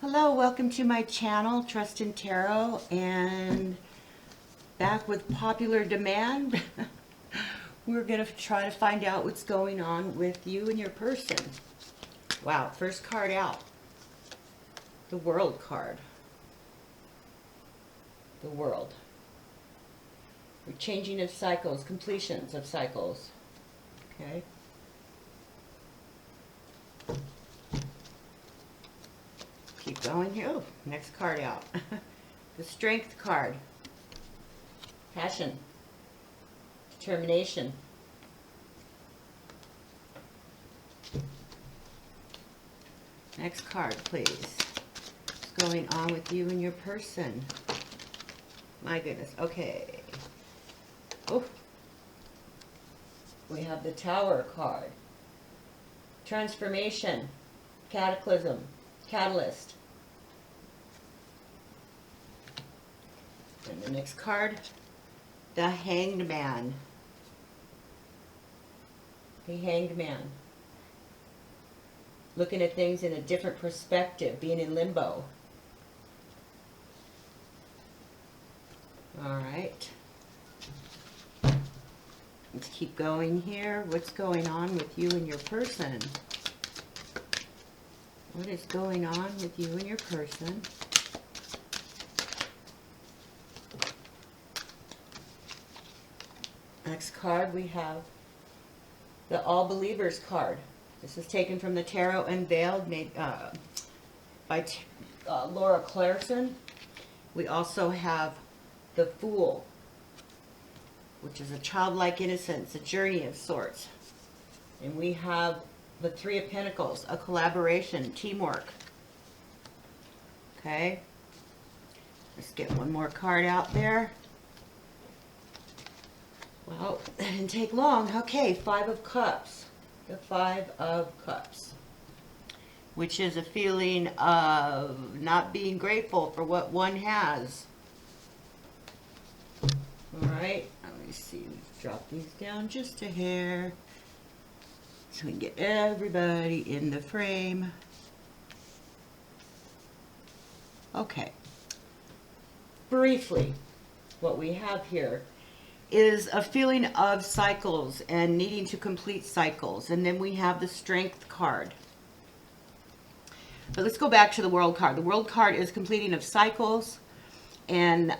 Hello, welcome to my channel, Trust in Tarot, and back with popular demand. We're going to try to find out what's going on with you and your person. Wow, first card out. The World card. The World. We're changing of cycles, completions of cycles. Okay. Keep going here. Oh, next card out. The Strength card. Passion. Determination. Next card, please. What's going on with you and your person? My goodness. Okay. Oh. We have the Tower card. Transformation. Cataclysm. Catalyst. And the next card, the Hanged Man. The Hanged Man. Looking at things in a different perspective, being in limbo. All right. Let's keep going here. What's going on with you and your person? What is going on with you and your person? Next card, we have the All Believers card. This is taken from the Tarot Unveiled, made by Laura Clarkson. We also have the Fool, which is a childlike innocence, a journey of sorts. And we have the Three of Pentacles, a collaboration, teamwork. Okay. Let's get one more card out there. Well, that didn't take long. Okay, Five of Cups. The Five of Cups. Which is a feeling of not being grateful for what one has. Alright, let me see. Drop these down just a hair, so we can get everybody in the frame. Okay. Briefly, what we have here is a feeling of cycles and needing to complete cycles. And then we have the Strength card. But let's go back to the World card. The World card is completing of cycles and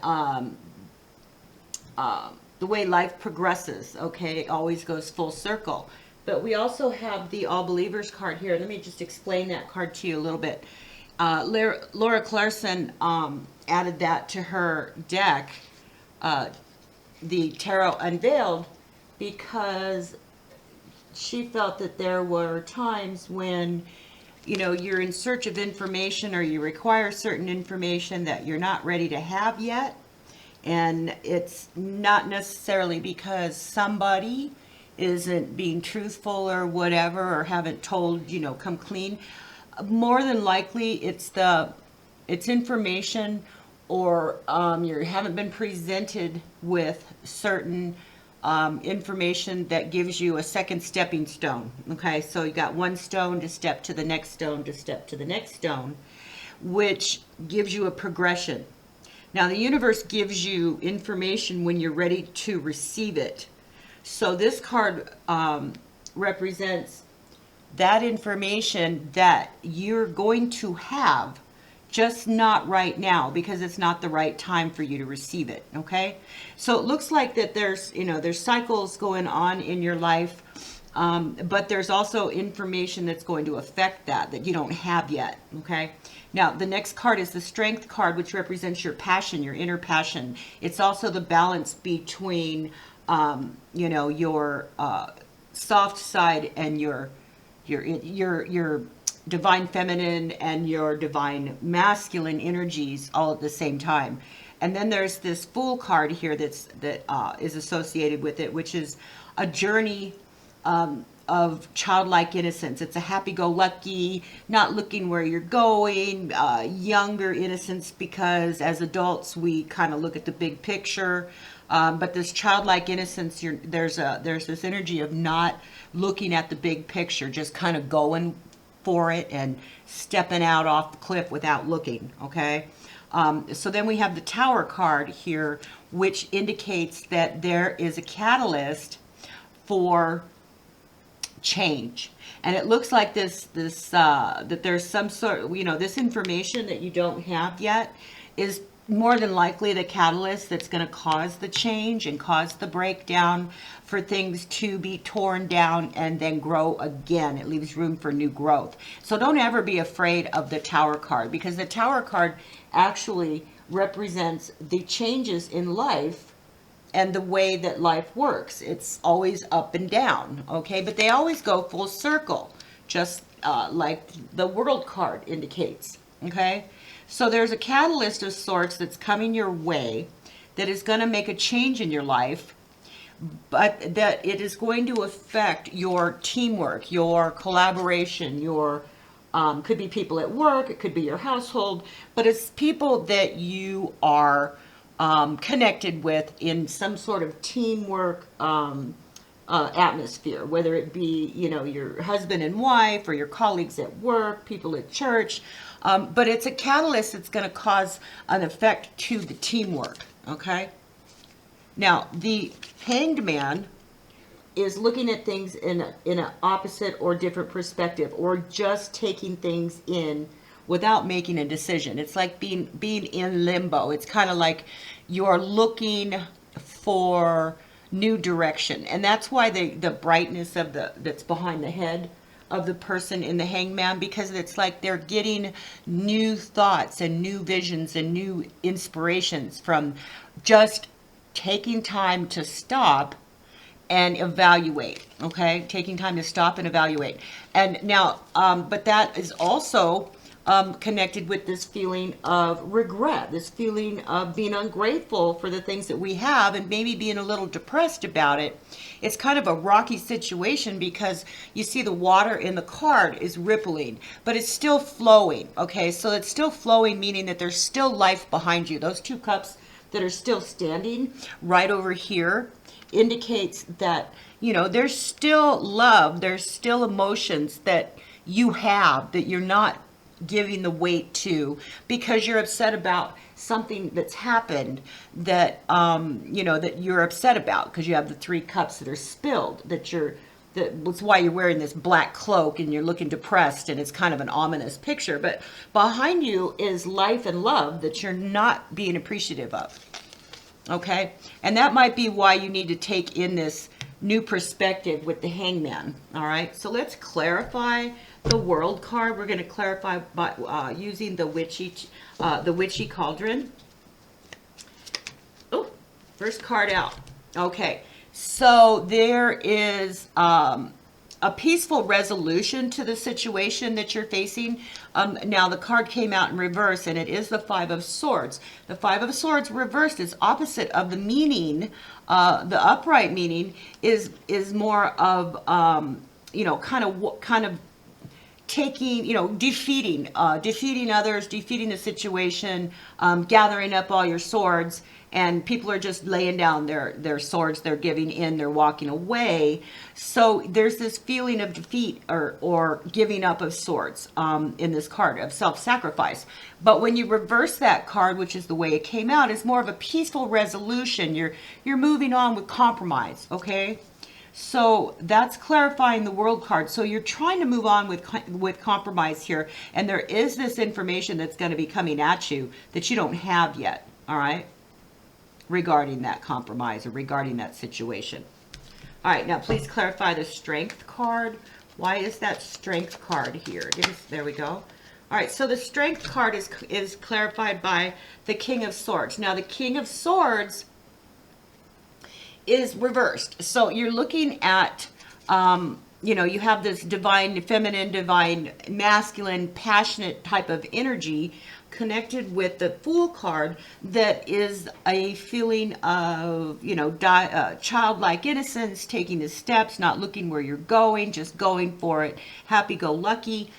the way life progresses. Okay, it always goes full circle. But we also have the All Believers card here. Let me just explain that card to you a little bit. Laura Clarkson added that to her deck, the Tarot Unveiled, because she felt that there were times when, you know, you're in search of information or you require certain information that you're not ready to have yet. And it's not necessarily because somebody isn't being truthful or whatever, or haven't told, you know, come clean. More than likely it's information, or you haven't been presented with certain information that gives you a second stepping stone. Okay, so you got one stone to step to the next stone to step to the next stone, which gives you a progression. Now the universe gives you information when you're ready to receive it. So this card represents that information that you're going to have, just not right now, because it's not the right time for you to receive it. Okay, so it looks like that there's, you know, there's cycles going on in your life, but there's also information that's going to affect that you don't have yet. Okay, now the next card is the Strength card, which represents your passion, your inner passion. It's also the balance between you know, your soft side and your divine feminine and your divine masculine energies all at the same time. And then there's this Fool card here that is associated with it, which is a journey of childlike innocence. It's a happy-go-lucky, not looking where you're going, younger innocence, because as adults we kind of look at the big picture. But this childlike innocence, there's this energy of not looking at the big picture, just kind of going for it and stepping out off the cliff without looking, okay? So then we have the Tower card here, which indicates that there is a catalyst for change. And it looks like that there's some sort of, this information that you don't have yet is more than likely the catalyst that's going to cause the change and cause the breakdown for things to be torn down and then grow again. It leaves room for new growth. So don't ever be afraid of the Tower card, because the Tower card actually represents the changes in life and the way that life works. It's always up and down, okay? But they always go full circle, just like the World card indicates, okay? So there's a catalyst of sorts that's coming your way that is going to make a change in your life, but that it is going to affect your teamwork, your collaboration, your could be people at work, it could be your household, but it's people that you are connected with in some sort of teamwork atmosphere, whether it be, your husband and wife or your colleagues at work, people at church. But it's a catalyst that's going to cause an effect to the teamwork, okay? Now, the Hanged Man is looking at things in an opposite or different perspective, or just taking things in without making a decision. It's like being in limbo. It's kind of like you're looking for new direction. And that's why the brightness of that's behind the head of the person in the Hangman, because it's like they're getting new thoughts and new visions and new inspirations from just taking time to stop and evaluate, okay? Taking time to stop and evaluate. And now, but that is also connected with this feeling of regret, this feeling of being ungrateful for the things that we have and maybe being a little depressed about it. It's kind of a rocky situation because you see the water in the card is rippling, but it's still flowing, okay? So it's still flowing, meaning that there's still life behind you. Those two cups that are still standing right over here indicates that, there's still love, there's still emotions that you have that you're not giving the weight to because you're upset about something that's happened that that you're upset about, because you have the 3 cups that are spilled, that's why you're wearing this black cloak and you're looking depressed, and it's kind of an ominous picture. But behind you is life and love that you're not being appreciative of, okay? And that might be why you need to take in this new perspective with the Hangman. All right, so let's clarify the World card. We're going to clarify by using the witchy cauldron. Oh, first card out. Okay, so there is a peaceful resolution to the situation that you're facing. Now the card came out in reverse, and it is the 5 of Swords. The 5 of Swords reversed is opposite of the meaning. The upright meaning is more of kind of taking, defeating others, defeating the situation, gathering up all your swords, and people are just laying down their swords, they're giving in, they're walking away. So there's this feeling of defeat or giving up of sorts in this card of self-sacrifice. But when you reverse that card, which is the way it came out, it's more of a peaceful resolution. You're moving on with compromise, okay? So that's clarifying the World card. So you're trying to move on with compromise here, and there is this information that's going to be coming at you that you don't have yet, all right, regarding that compromise or regarding that situation. All right, now please clarify the Strength card. Why is that Strength card here? There we go. All right, so the Strength card is clarified by the King of Swords. Now the King of Swords is reversed. So you're looking at, you have this divine feminine, divine masculine, passionate type of energy connected with the Fool card that is a feeling of, childlike innocence, taking the steps, not looking where you're going, just going for it, happy-go-lucky.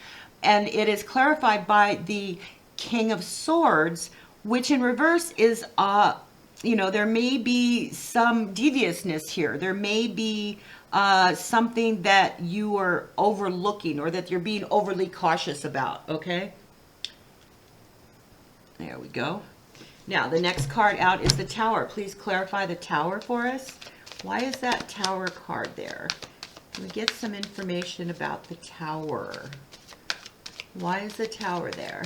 And it is clarified by the King of Swords, which in reverse is there may be some deviousness here. There may be something that you are overlooking or that you're being overly cautious about, okay? There we go. Now, the next card out is the Tower. Please clarify the Tower for us. Why is that Tower card there? Can we get some information about the Tower? Why is the Tower there?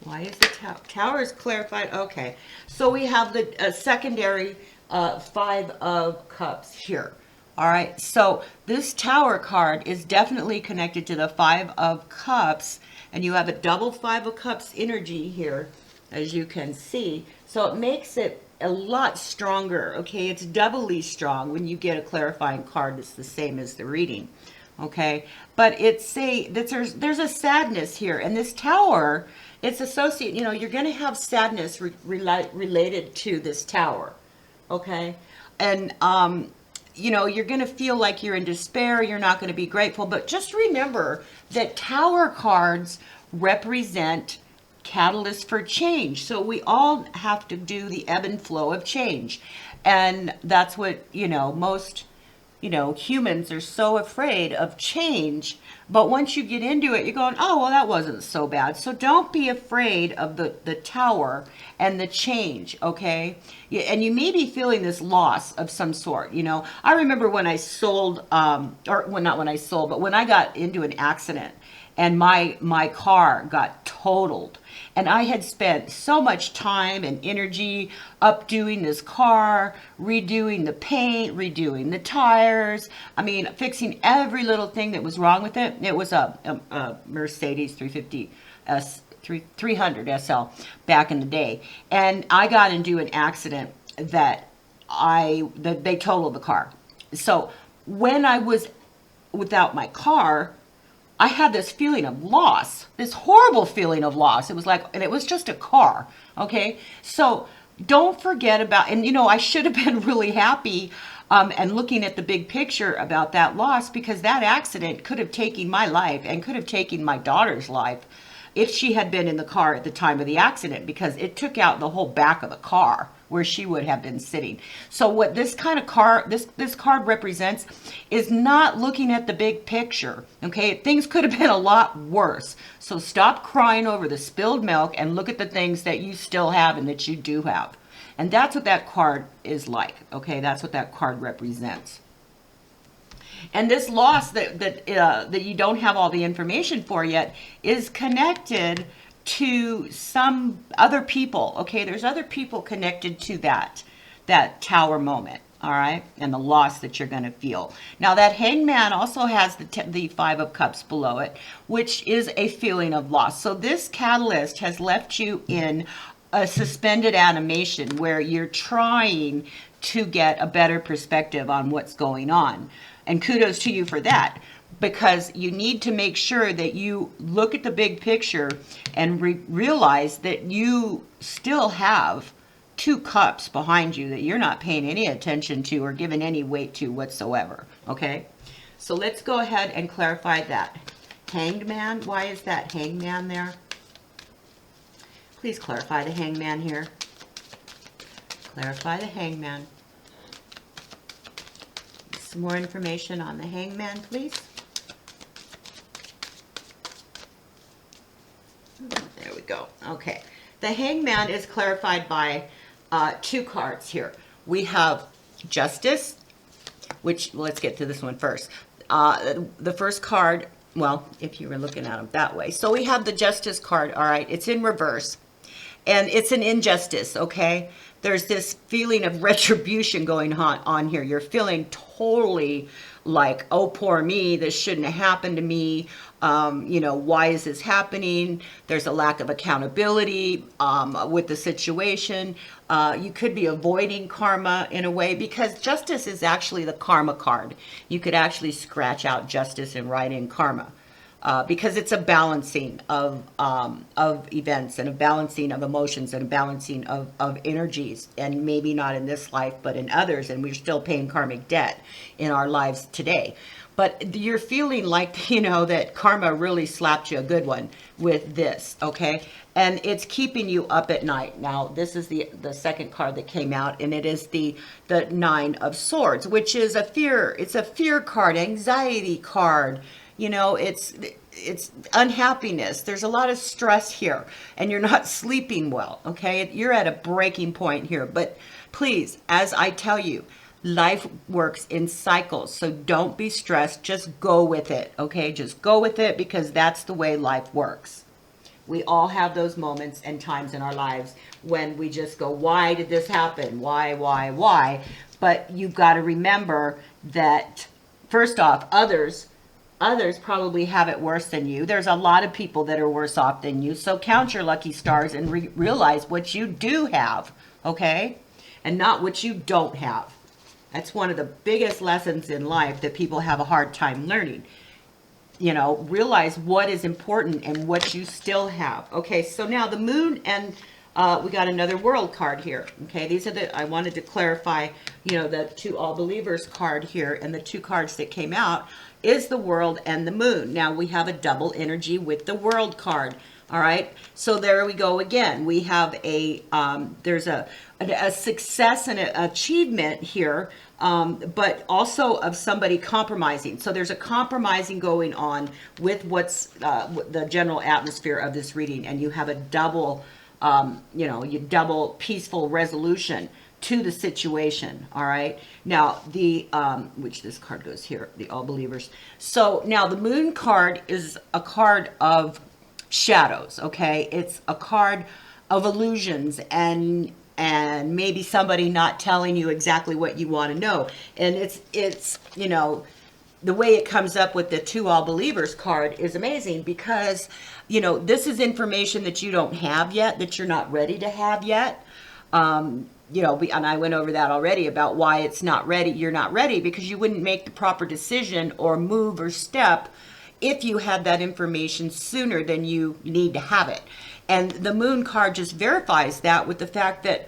Why is the Tower is clarified? Okay. So we have the secondary Five of Cups here. All right. So this Tower card is definitely connected to the Five of Cups. And you have a double Five of Cups energy here, as you can see. So it makes it a lot stronger, okay? It's doubly strong when you get a clarifying card that's the same as the reading, okay? But it's there's a sadness here. And this Tower, it's associated, you know, you're going to have sadness related to this Tower, okay? And, you know, you're going to feel like you're in despair. You're not going to be grateful. But just remember that Tower cards represent catalyst for change. So we all have to do the ebb and flow of change. And that's what, you know, most, you know, humans are so afraid of change. But once you get into it, you're going, oh, well, that wasn't so bad. So don't be afraid of the Tower and the change, okay? And you may be feeling this loss of some sort, you know. I remember when I sold, or well, not when I sold, but when I got into an accident and my car got totaled. And I had spent so much time and energy updoing this car, redoing the paint, redoing the tires. I mean, fixing every little thing that was wrong with it. It was a Mercedes 300 SL back in the day. And I got into an accident that they totaled the car. So when I was without my car, I had this feeling of loss, this horrible feeling of loss. It was like, and it was just a car, okay? So don't forget about, and you know, I should have been really happy and looking at the big picture about that loss, because that accident could have taken my life and could have taken my daughter's life if she had been in the car at the time of the accident, because it took out the whole back of the car where she would have been sitting. So what this kind of car, this card represents is not looking at the big picture, okay? Things could have been a lot worse. So stop crying over the spilled milk and look at the things that you still have and that you do have. And that's what that card is like, okay? That's what that card represents. And this loss that you don't have all the information for yet is connected to some other people, okay? There's other people connected to that Tower moment, all right? And the loss that you're going to feel. Now, that Hangman also has the Five of Cups below it, which is a feeling of loss. So this catalyst has left you in a suspended animation where you're trying to get a better perspective on what's going on. And kudos to you for that, because you need to make sure that you look at the big picture and realize that you still have two cups behind you that you're not paying any attention to or giving any weight to whatsoever, okay? So let's go ahead and clarify that. Hanged Man, why is that Hangman there? Please clarify the Hangman here. Clarify the Hangman. Some more information on the Hangman, please. There we go. Okay. The Hangman is clarified by two cards here. We have Justice, which, let's get to this one first. The first card, well, if you were looking at them that way. So we have the Justice card, all right. It's in reverse. And it's an injustice, okay? There's this feeling of retribution going on here. You're feeling totally like, oh, poor me, this shouldn't have happened to me. You know, why is this happening? There's a lack of accountability with the situation. You could be avoiding karma in a way, because Justice is actually the karma card. You could actually scratch out Justice and write in karma. because it's a balancing of events and a balancing of emotions and a balancing of energies, and maybe not in this life, but in others, and we're still paying karmic debt in our lives today. But you're feeling like, you know, that karma really slapped you a good one with this, okay? And it's keeping you up at night. Now, this is the second card that came out, and it is the Nine of Swords, which is it's a fear card, anxiety card. You know, it's unhappiness. There's a lot of stress here, and you're not sleeping well, okay? You're at a breaking point here. But please, as I tell you, life works in cycles, so don't be stressed. Just go with it, okay? Just go with it, because that's the way life works. We all have those moments and times in our lives when we just go, why did this happen? Why? But you've got to remember that, first off, others probably have it worse than you. There's a lot of people that are worse off than you. So count your lucky stars and realize what you do have, okay? And not what you don't have. That's one of the biggest lessons in life that people have a hard time learning. You know, realize what is important and what you still have. Okay, so now the moon, and we got another world card here. Okay, these are I wanted to clarify, you know, the two all believers card here, and the two cards that came out is the world and the moon. Now we have a double energy with the world card. All right, so there we go again. We have there's a success and an achievement here, but also of somebody compromising. So there's a compromising going on with what's the general atmosphere of this reading, and you have a double, double peaceful resolution to the situation. All right, now which this card goes here, the all believers. So now the moon card is a card of shadows, okay? It's a card of illusions and maybe somebody not telling you exactly what you want to know. And it's you know, the way it comes up with the two all believers card is amazing, because, you know, this is information that you don't have yet, that you're not ready to have yet. You know, and I went over that already about why it's not ready. You're not ready because you wouldn't make the proper decision or move or step if you had that information sooner than you need to have it. And the moon card just verifies that with the fact that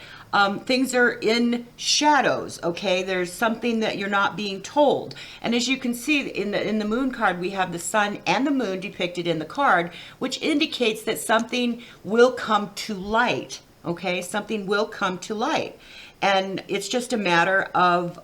things are in shadows, okay? There's something that you're not being told. And as you can see in the moon card, we have the sun and the moon depicted in the card, which indicates that something will come to light, okay? Something will come to light. And it's just a matter of,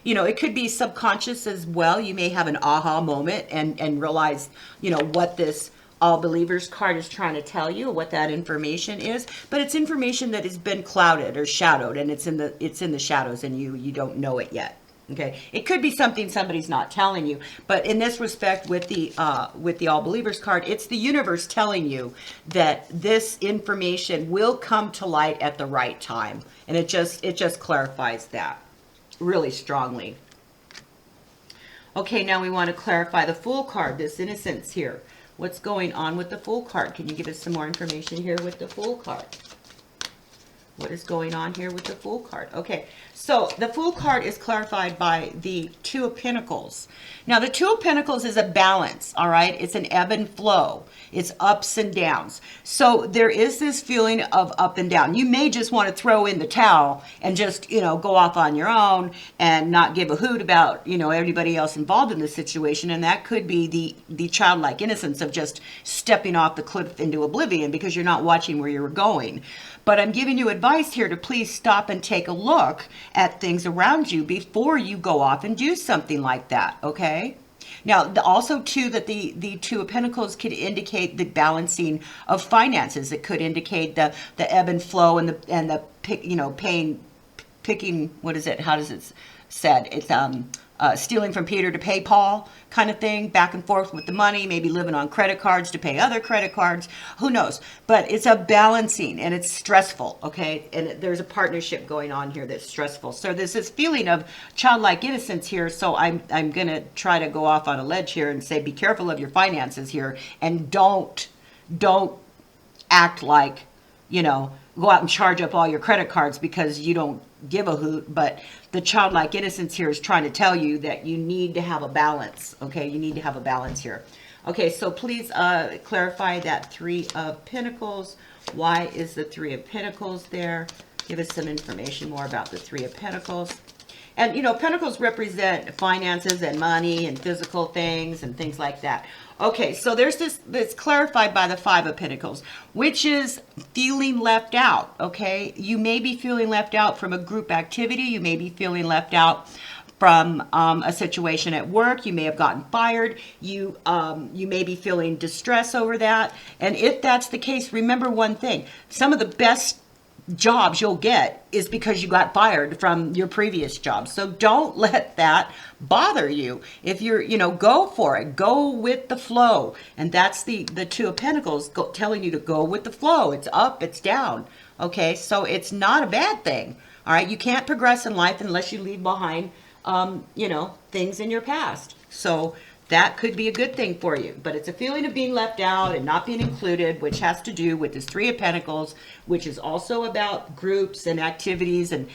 you know, it could be subconscious as well. You may have an aha moment and realize, you know, what this all believers card is trying to tell you, what that information is. But it's information that has been clouded or shadowed, and it's in the shadows, and you don't know it yet. Okay, it could be something somebody's not telling you, but in this respect, with the all believers card, it's the universe telling you that this information will come to light at the right time, and it just clarifies that really strongly. Okay, now we want to clarify the Fool card, this innocence here. What's going on with the Fool card? Can you give us some more information here with the Fool card? What is going on here with the Fool card? Okay, so the Fool card is clarified by the Two of Pentacles. Now, the Two of Pentacles is a balance, all right? It's an ebb and flow. It's ups and downs. So there is this feeling of up and down. You may just want to throw in the towel and just, you know, go off on your own and not give a hoot about, you know, everybody else involved in the situation. And that could be the childlike innocence of just stepping off the cliff into oblivion because you're not watching where you're going. But I'm giving you advice here to please stop and take a look at things around you before you go off and do something like that, okay? Now, also, too, that the Two of Pentacles could indicate the balancing of finances. It could indicate the ebb and flow and the picking, what is it? How does it said? It's stealing from Peter to pay Paul kind of thing, back and forth with the money, maybe living on credit cards to pay other credit cards, who knows? But it's a balancing, and it's stressful, okay? And there's a partnership going on here that's stressful. So there's this feeling of childlike innocence here, so I'm going to try to go off on a ledge here and say be careful of your finances here, and don't act like, you know, go out and charge up all your credit cards because you don't give a hoot. But the childlike innocence here is trying to tell you that you need to have a balance, okay? You need to have a balance here. Okay, so please clarify that Three of Pentacles. Why is the Three of Pentacles there? Give us some information more about the Three of Pentacles. And, you know, pentacles represent finances and money and physical things and things like that. Okay, so there's this that's clarified by the Five of Pentacles, which is feeling left out, okay? You may be feeling left out from a group activity. You may be feeling left out from a situation at work. You may have gotten fired. You may be feeling distress over that. And if that's the case, remember one thing. Some of the best jobs you'll get is because you got fired from your previous job. So don't let that bother you. If you're, you know, go for it. Go with the flow. And that's the Two of Pentacles telling you to go with the flow. It's up, it's down. Okay, so it's not a bad thing. All right, you can't progress in life unless you leave behind, you know, things in your past. So that could be a good thing for you. But it's a feeling of being left out and not being included, which has to do with this Three of Pentacles, which is also about groups and activities and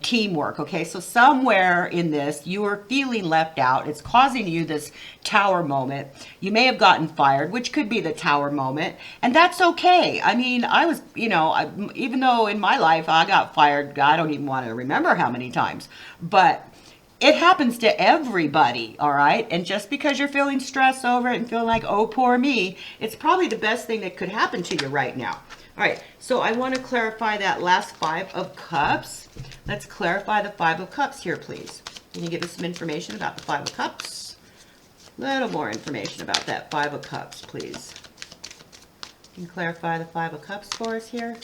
teamwork. Okay, so somewhere in this, you are feeling left out. It's causing you this Tower moment. You may have gotten fired, which could be the Tower moment. And that's okay. I mean, I was, you know, even though in my life I got fired, I don't even want to remember how many times. But it happens to everybody, all right? And just because you're feeling stressed over it and feeling like, oh, poor me, it's probably the best thing that could happen to you right now. All right, so I want to clarify that last Five of Cups. Let's clarify the Five of Cups here, please. Can you give us some information about the Five of Cups? A little more information about that Five of Cups, please. Can you clarify the Five of Cups for us here?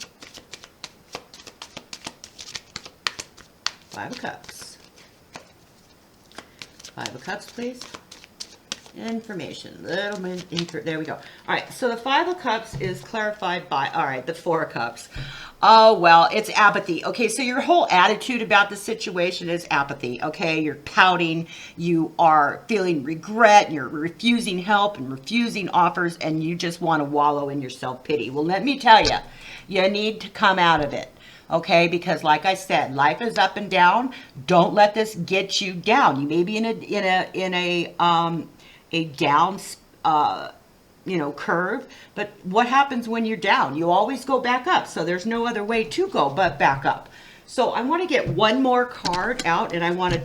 Five of Cups. Five of Cups, please. Information. Little bit. There we go. All right. So the Five of Cups is clarified by, all right, the Four of Cups. Oh, well, it's apathy. Okay. So your whole attitude about the situation is apathy. Okay. You're pouting. You are feeling regret. You're refusing help and refusing offers, and you just want to wallow in your self-pity. Well, let me tell you, you need to come out of it. Okay, because like I said, life is up and down. Don't let this get you down. You may be in a down you know, curve, but what happens when you're down? You always go back up. So there's no other way to go but back up. So I want to get one more card out, and I want to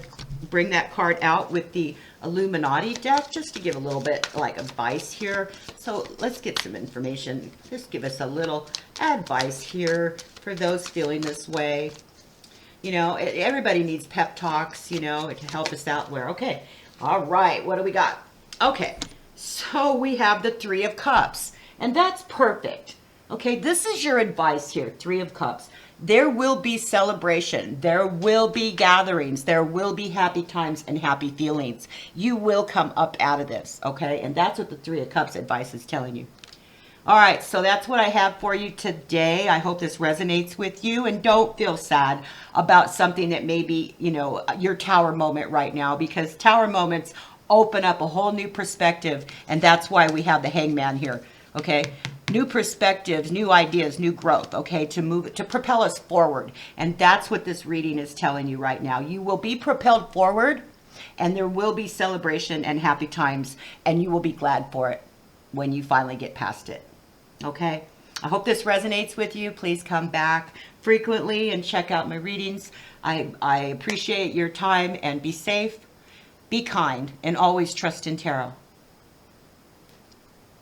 bring that card out with the Illuminati deck just to give a little bit like advice here. So let's get some information. Just give us a little advice here for those feeling this way. You know, everybody needs pep talks, you know, it can help us out where, okay, all right, what do we got? Okay, so we have the Three of Cups, and that's perfect. Okay, this is your advice here, Three of Cups. There will be celebration. There will be gatherings. There will be happy times and happy feelings. You will come up out of this, okay? And that's what the Three of Cups advice is telling you. All right, so that's what I have for you today. I hope this resonates with you. And don't feel sad about something that may be, you know, your Tower moment right now, because Tower moments open up a whole new perspective. And that's why we have the Hangman here, okay? New perspectives, new ideas, new growth, okay, to propel us forward. And that's what this reading is telling you right now. You will be propelled forward, and there will be celebration and happy times, and you will be glad for it when you finally get past it. Okay? I hope this resonates with you. Please come back frequently and check out my readings. I appreciate your time, and be safe, be kind, and always trust in tarot.